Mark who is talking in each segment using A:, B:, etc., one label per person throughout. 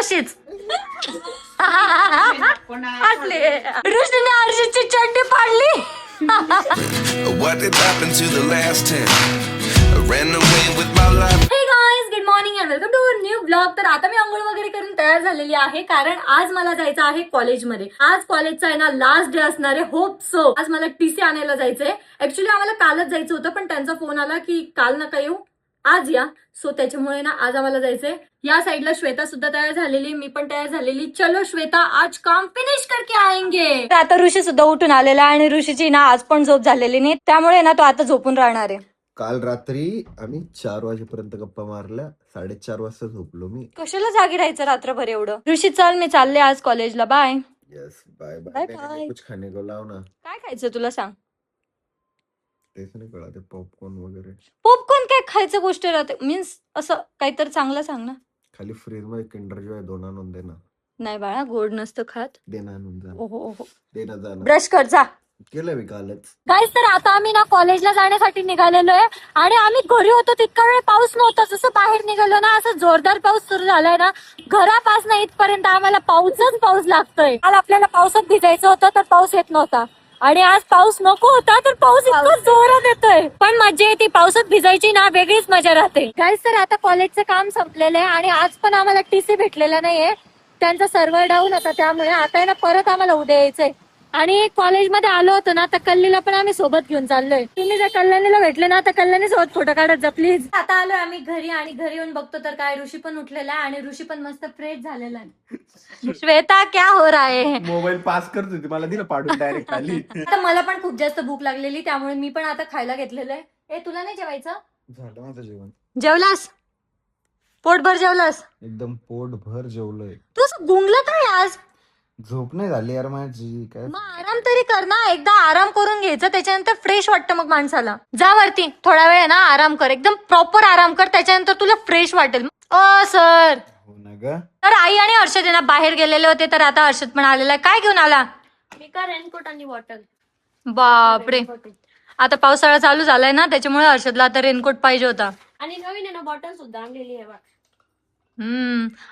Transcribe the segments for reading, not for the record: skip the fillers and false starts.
A: तशीच हसले. ऋषीने हर्षदची चड्डी फाडली.
B: What did happen to the last 10? I ran away with my life.
A: Hey guys, good morning and welcome to new blog. तर आता मी अंघोळ वगैरे करून तयार झालेली आहे, कारण आज मला जायचं आहे कॉलेजमध्ये. आज कॉलेजचा आहे ना लास्ट डे असणार आहे. Hope so. आज मला टीसी आणायला जायचंय. ऍक्च्युली आम्हाला कालच जायचं होतं, पण त्यांचा फोन आला की काल नका येऊ, आज या. सो त्याच्यामुळे ना आज आम्हाला जायचंय. या साईडला श्वेता सुद्धा तयार झालेली, मी पण तयार झालेली. चलो श्वेता, आज काम फिनिश करके आएंगे. तर आता ऋषी सुद्धा उठून आलेला आणि ऋषीची ना आज पण झोप झालेली नाही, त्यामुळे ना तो आता झोपून राहणार आहे.
C: काल रात्री आम्ही 4 वाजेपर्यंत गप्पा मारल्या. 4:30 वाजता झोपलो मी.
A: कशाला जागी राहायचं रात्रभर एवढं. ऋषी चल, मी चालले आज कॉलेजला. Bye.
C: Yes, bye
A: Bye
C: bye.
A: bye.
C: कुछ खाने को लाव ना.
A: काय खायचं तुला सांग.
C: तेच नाही कळत, पॉपकॉर्न वगैरे.
A: पॉपकॉर्न काय खायचं गोष्ट राहते, मीन्स असं काहीतरी चांगलं सांग ना.
C: खाली फ्रीज मध्ये किंडर जॉय 2 आणून दे ना.
A: नाही बाळा, गोड नसतं खात.
C: दे ना, आणून जा.
A: ओहो ओहो.
C: दे ना, जा ना.
A: ब्रश कर जा.
C: केलं मी कालच.
A: गाईस, तर आता आम्ही ना कॉलेजला जाण्यासाठी निघालेलो आहे आणि आम्ही घरी होतो तितका वेळ पाऊस नव्हता. जसं बाहेर निघालो ना, असं जोरदार पाऊस सुरू झालाय ना, घरापासून इथपर्यंत आम्हाला पाऊसच पाऊस लागतोय. काल आपल्याला पावसात भिजायचं होतं तर पाऊस येत नव्हता, आणि आज पाऊस नको होता तर पाऊस इतका जोरात येतोय. पण मजा येते पावसात भिजायची ना, वेगळीच मजा राहते. गाईस, तर आता कॉलेजचं काम संपलेलं आहे आणि आज पण आम्हाला टीसी भेटलेला नाहीये. त्यांचा सर्व्हर डाऊन होता, त्यामुळे आता ना परत आम्हाला उद्या यायचंय. आणि कॉलेजमध्ये आलो होतो ना, तर कल्लीला पण आम्ही सोबत घेऊन चाललोय. तुम्ही जर कल्याणीला भेटले ना, तर कल्याणी सोबत फोटो काढत जा प्लीज. आता आलोय आम्ही घरी, आणि घरी येऊन बघतो तर काय, ऋषी पण उठलेला आहे आणि ऋषी पण मस्त फ्रेश झालेला आहे. श्वेता, क्या हो रहा है.
C: मोबाईल पास करत होती, मला दिलं पाडून डायरेक्ट खाली.
A: आता मला पण खूप जास्त भूक लागलेली, त्यामुळे मी पण आता खायला घेतलेलं आहे. ए, तुला नाही जेवायचं.
C: झालं माझं जेवण.
A: जेवलास? पोटभर जेवलास?
C: एकदम पोटभर जेवलोय.
A: तू असं गुंगलं काय आज.
C: झोप नाही झाली यार माझी. काय
A: मग आराम तरी कर ना. एकदा आराम करून घ्यायचं, त्याच्यानंतर फ्रेश वाटतं मग माणसाला. जा वरती, थोडा वेळ ना आराम कर, एकदम प्रॉपर आराम कर, त्याच्यानंतर तुला फ्रेश वाटेल. सर.
C: हो ना ग.
A: तर आई आणि हर्षद यांना बाहेर गेलेले होते, तर आता हर्षद पण आलेला आहे. काय घेऊन आला.
D: मी का रेनकोट आणि बॉटल.
A: बापरे, आता पावसाळा चालू झालाय ना, त्याच्यामुळे हर्षदला आता रेनकोट पाहिजे होता.
D: आणि नवीन आहे ना बॉटल सुद्धा आणलेली आहे बघ.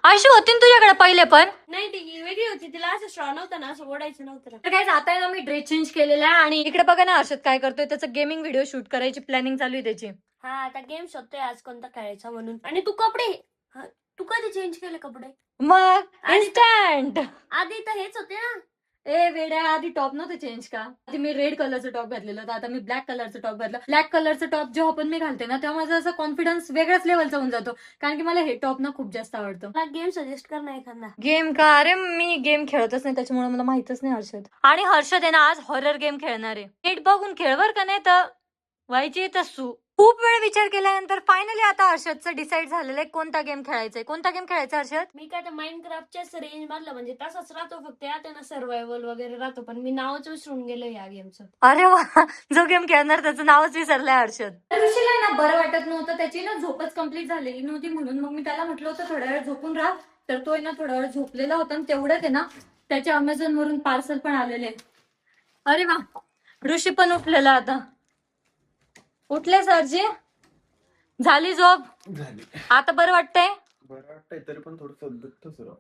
A: अशी होती ना तुझ्याकडे पहिले पण.
D: नाही ती वेगळी होती, तिला असं स्ट्रॉ नव्हतं ना, असं ओढायचं नव्हतं.
A: तर काय, आता ना मी ड्रेस चेंज केलेला आहे, आणि इकडे बघा ना हर्षद काय करतोय, त्याचं गेमिंग व्हिडिओ शूट करायची प्लॅनिंग चालू आहे त्याची.
D: हा, आता गेम शोधतोय आज कोणता खेळायचा म्हणून. आणि तू कपडे, तू कधी चेंज केले कपडे.
A: मग इन्स्टंट.
D: आधी तर हेच होते ना.
A: ए वेड्या, आधी टॉप नव्हतं चेंज का. आधी मी रेड कलरचं टॉप घातलेलं होतं, आता मी ब्लॅक कलरचं टॉप घातलं. ब्लॅक कलरचं टॉप जेव्हा पण मी घालते ना, तेव्हा माझा असा कॉन्फिडन्स वेगळ्याच लेवलचा होऊन जातो, कारण की मला हे टॉप ना खूप जास्त आवडतं.
D: मला गेम सजेस्ट कर ना एखादा.
A: गेम का. अरे मी गेम खेळतच नाही, त्याच्यामुळे मला माहितच नाही हर्षद. आणि हर्षद आहे ना आज हॉरर गेम खेळणार आहे. नीट बघून खेळवर का, नाही तर व्हायची तसू. खूप वेळ विचार केल्यानंतर फायनली आता हर्षदचं डिसाईड झालेलं आहे कोणता गेम खेळायचा. कोणता गेम खेळायचा हर्षद.
D: मी काय तर माइनक्राफ्टच्याच रेंज मधला, म्हणजे तसाच राहतो, फक्त यात ना सर्व्हायवल वगैरे राहतो, पण मी नावच विसरून गेलो या गेमचं.
A: अरे वा, जो गेम खेळणार त्याचं नावच विसरलंय हर्षद. ऋषीला ना बरं वाटत नव्हतं, त्याची ना झोपच कम्प्लीट झालेली नव्हती, म्हणून मग मी त्याला म्हटलं होतं थोड्या वेळ झोपून राहा. तर तो ना थोडा वेळ झोपलेला होता, आणि तेवढ्यात आहे ना त्याच्या अमेझॉन वरून पार्सल पण आलेले. अरे वा, ऋषी पण उठलेला आता. उठले सरजी. झाली झोप.
C: झाली.
A: आता बरं वाटतंय.
C: बरं वाटतंय, तरी पण थोडंसं दुखतं सुरू.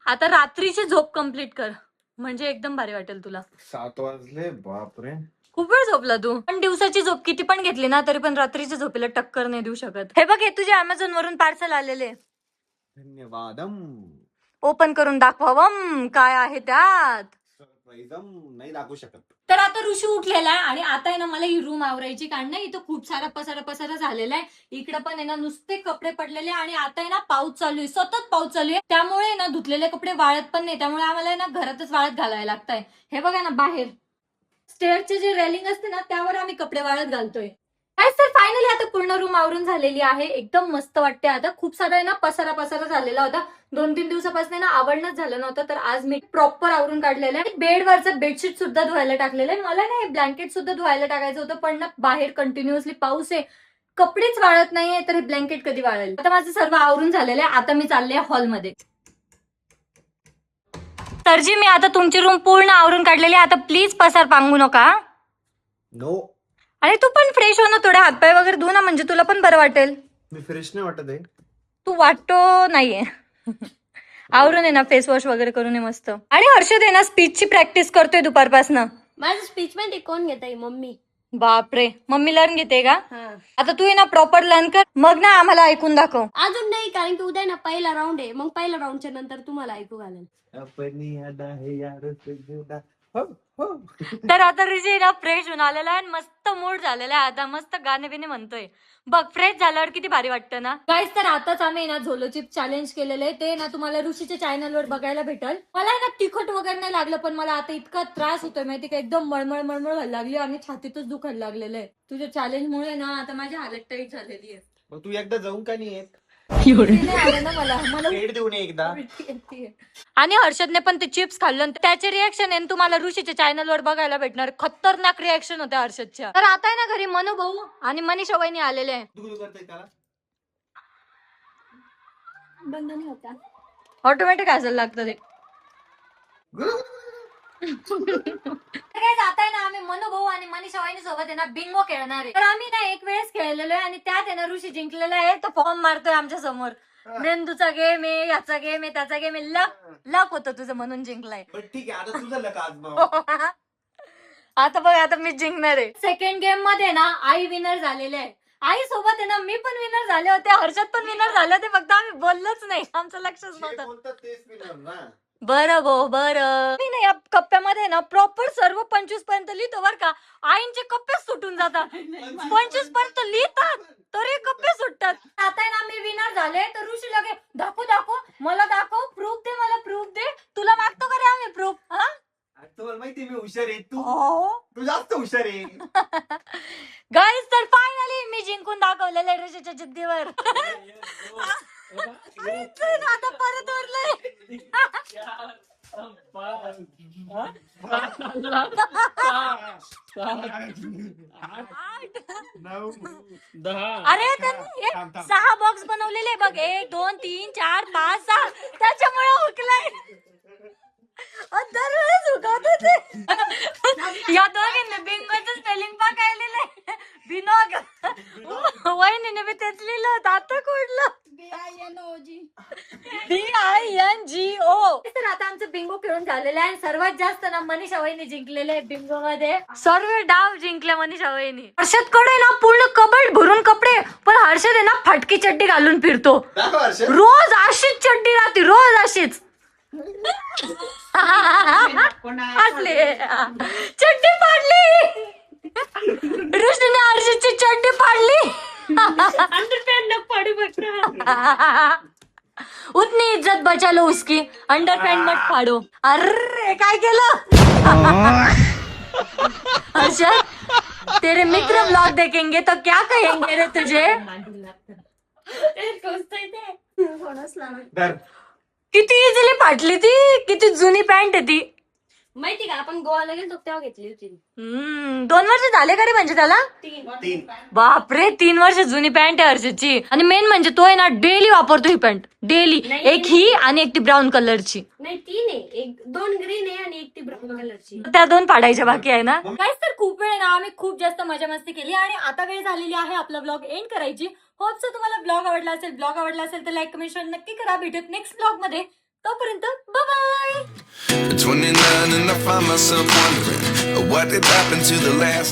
A: आता रात्रीची झोप कम्प्लीट कर, म्हणजे एकदम भारी वाटेल तुला.
C: 7 वाजले, बापरे.
A: खूप वेळ झोपला तू. पण दिवसाची झोप किती पण घेतली ना, तरी पण रात्रीच्या झोपेला टक्कर नाही देऊ शकत. हे बघ, हे तुझ्या अमेझॉन वरून पार्सल आलेले.
C: धन्यवादम.
A: ओपन करून दाखवावं काय आहे त्यात.
C: सरप्राईजम नाही दाखवू शकत.
A: तर आता ऋषी उठलेला आहे, आणि आता आहे ना मला ही रूम आवरायची, कारण ना इथं खूप सारा पसारा झालेला आहे. इकडे पण आहे ना नुसते कपडे पडलेले, आणि आता आहे ना पाऊस चालू आहे, सतत पाऊस चालू आहे, त्यामुळे ना धुतलेले कपडे वाळत पण नाही, त्यामुळे आम्हाला ना घरातच वाळत घालायला लागतंय. हे बघा ना, बाहेर स्टेअरचे जे रेलिंग असते ना, त्यावर आम्ही कपडे वाळत घालतोय. तर फायनली आता पूर्ण रूम आवरून झालेली आहे, एकदम मस्त वाटते. आता खूप सारा आहे ना पसारा झालेला होता, 2-3 दिवसापासून ना आवडणंच झालं नव्हतं, तर आज मी प्रॉपर आवरून काढलेलं आहे. बेडवरचं बेडशीट सुद्धा धुवायला टाकलेलं आहे. मला ना हे ब्लँकेट सुद्धा धुवायला टाकायचं होतं, पण ना बाहेर कंटिन्युअसली पाऊस आहे, कपडेच वाळत नाहीये, तर हे ब्लँकेट कधी वाळेल. आता माझं सर्व आवरून झालेलं आहे. आता मी चालले हॉलमध्ये. सरजी, मी आता तुमची रूम पूर्ण आवरून काढलेली आहे, आता प्लीज पसार पांगू नका.
C: नो.
A: आणि तू पण फ्रेश हो ना, थोडे हातपाय वगैरे धु ना, म्हणजे तुला पण बरं वाटेल.
C: मी फ्रेश नाही वाटत आहे.
A: तू वाटतो नाहीये. आवरून आहे ना फेस वॉश वगैरे करून आहे मस्त. आणि हर्षद आहे ना स्पीचची प्रॅक्टिस करतोय दुपारपासनं.
D: माझं स्पीच मध्ये कोण घेत आहे? मम्मी.
A: बापरे, मम्मी लर्न घेते का?
D: हा.
A: आता तू आहे ना प्रॉपर लर्न कर, मग ना आम्हाला ऐकून दाखव.
D: अजून नाही, कारण की उद्या ना पहिला राऊंड आहे, मग पहिल्या राऊंडच्या नंतर तुम्हाला ऐकू घालेल.
A: तर आता ऋषी ना फ्रेश होऊन आलेला आहे, मस्त मूड झालेला आहे, आता मस्त गाणे बिने म्हणतोय बघ. फ्रेश झाल्यावर किती भारी वाटतं ना गाईस. तर आताच आम्ही ना झोलो चिप चॅलेंज केलेलं आहे, ते ना तुम्हाला ऋषीच्या चॅनलवर बघायला भेटल. मला ना तिखट वगैरे नाही लागलं, पण मला आता इतका त्रास होतोय माहिती का, एकदम मळमळ मळमळ व्हायला लागली आणि छातीतच दुखायला लागलेलं आहे. तुझ्या चॅलेंज मुळे ना आता माझी हालत टाईट झालेली आहे.
C: मग तू एकदा जाऊन का नाही येत?
A: ते नाही आलं ना मला
C: भेट देऊन ये एकदा.
A: आणि हर्षदने पण ते चिप्स खाल्लं, त्याचे रिएक्शन आहे तुम्हाला ऋषीच्या चॅनलवर बघायला भेटणार. खतरनाक रिएक्शन होत्या हर्षदच्या. तर आता आहे ना घरी मनू भाऊ आणि मनीषा वहिनी आलेले आहे.
D: बंद नाही होता.
A: ऑटोमॅटिक हसायला लागतं ते. आता आहे ना आम्ही मनू भाऊ आणि मनीषा वहिनी सोबत आहे ना बिंगो खेळणार आहे. तर आम्ही ना एक वेळेस खेळलेलो आहे आणि त्यात आहे ना ऋषी जिंकलेला आहे. तो फॉर्म मारतोय आमच्या समोर. मेंदूचा गेम आहे, याचा गेम आहे, त्याचा गेम आहे. लक होतं तुझं म्हणून जिंकलाय.
C: ठीक आहे, आता तुझं लक आजमाव.
A: आता बघ, आता मी जिंकणार आहे. सेकंड गेम मध्ये ना आई विनर झालेले आहे. आई सोबत आहे ना मी पण विनर झाले होते, हर्षद पण विनर झाले होते, फक्त आम्ही बोललोच नाही, आमचं लक्षच नव्हतं. बरं भाऊ बरं. मी ना या कप्प्यामध्ये ना प्रॉपर सर्व 25 पर्यंत लिहितो बर का. आईंचे कप्पे सुटून जातात. 25 पर्यंत लिहितात तरी कप्पे सुटतात. आता ना मी विनर झाले, तर ऋषी लगे दाखव मला दाखव, प्रूफ दे मला, प्रूफ दे. तुला मागतो का रे आम्ही प्रूफ? हा,
C: तुम्हाला माहिती मी हुशार आहे,
A: हो.
C: तू जास्त हुशार आहे.
A: गाईज, तर फायनली मी जिंकून दाखवलेलं आहे ऋषीच्या जिद्दीवर. आता परत ओढलंय. अरे त्यांनी 6 बॉक्स बनवलेले बघ, 1 2 3 4 5 6, त्याच्यामुळे हुकलाय. दरवेळेस हुकवत होते. या दोघींनी बिंगोचं स्पेलिंग पाकायलेलं आहे. बिनोग. वहिनीने बी तेच लिहिलं होतं, आता कोडलं. BINGO. तर आता आमचं बिंगो खेळून झालेलं आहे. सर्वात जास्त ना मनीषा वहिनी जिंकलेले आहे बिंगो मध्ये. सर्व डाव जिंकले मनीषा वहिनी. हर्षद कडे ना पूर्ण कबड भरून कपडे, पण हर्षद आहे ना फटकी चड्डी घालून फिरतो रोज. अशीच चड्डी राहते रोज, अशीच. असले चड्डी पाडली ऋषीने, हर्षदची चड्डी पाडली.
D: अंडरपॅन्ट नको पाडू बघ.
A: उतनी इज्जत बचा लो उसकी, अंडरपैंट मत फाड़ो. अरे काय केलं हर्षद? तेरे मित्र ब्लॉग देखेंगे तो क्या कहेंगे रे तुझे? किती इझिली फाटली ती, किती जुनी पॅन्ट आहे ती.
D: माहिती का, आपण गोवाला गेलो तेव्हा घेतली होती.
A: 2 वर्ष झाले का रे म्हणजे त्याला?
D: 3.
A: बापरे, 3 वर्ष जुनी पॅन्ट आहे हर्षदची. आणि मेन म्हणजे तो आहे ना डेली वापरतो ही पॅन्ट, डेली. एक ही आणि एक ती ब्राऊन कलरची.
D: नाही 3 आहे, 2 ग्रीन आहे आणि 1 ती ब्राऊन कलरची.
A: त्या 2 फाडायच्या बाकी आहे ना. काहीच तर खूप वेळ ना आम्ही खूप जास्त मजा मस्ती केली आणि आता वेळ झालेली आहे आपला ब्लॉग एंड करायची. होप सो तुम्हाला ब्लॉग आवडला असेल. ब्लॉग आवडला असेल तर लाईक कमेंट शेअर नक्की करा. भेटूत नेक्स्ट ब्लॉग मध्ये. तोपर्यंत bye.
B: 29 and I find myself wondering what did happen to the last